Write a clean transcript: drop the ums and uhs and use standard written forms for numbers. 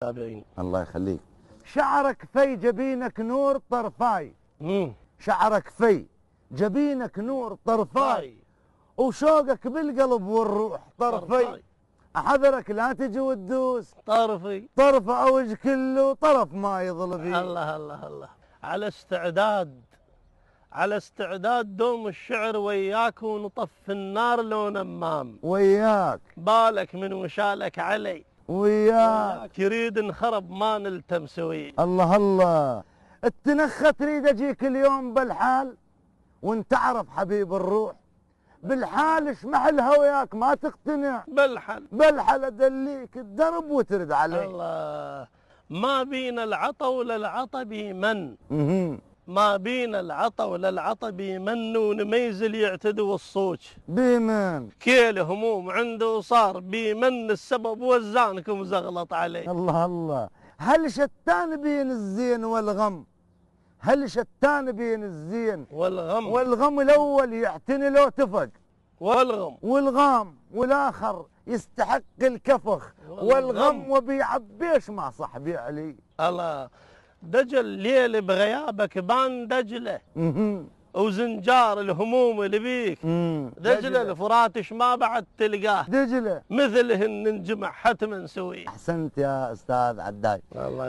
تابعين. الله يخليك. شعرك في جبينك نور طرفاي. شعرك في جبينك نور طرفاي، وشوقك بالقلب والروح طرفي. احذرك لا تجي وتدوس طرفي طرف اوج كله طرف ما يظل فيه. الله الله الله. على استعداد دوم الشعر وياك، ونطف النار لو نمام. وياك بالك من وشالك علي، وياك يريد انخرب ما نلتم سوي. الله الله. التنخة تريد اجيك اليوم بالحال، وانت تعرف حبيب الروح بالحال اشمحلها وياك ما تقتنع. بالحل ادليك الدرب وترد علي. الله. ما بين العطا ولا العطا بيمن. ما بين العطا ولا العطا بيمن، ونميز اللي يعتدوا الصوج بيمن. كيل هموم عنده صار بيمن، السبب وزانكم زغلط عليه. الله الله. هل شتان بين الزين والغم؟ هل شتان بين الزين والغم الاول يعتني لو تفق، والغم والاخر يستحق الكفخ والغم وبيعبيش مع صاحبي علي. الله. دجل ليل بغيابك بان دجله، وزنجار الهموم اللي بيك دجله. الفراتش ما بعد تلقاه دجله، مثله ننجمع حتما سويه. احسنت يا استاذ عداي. الله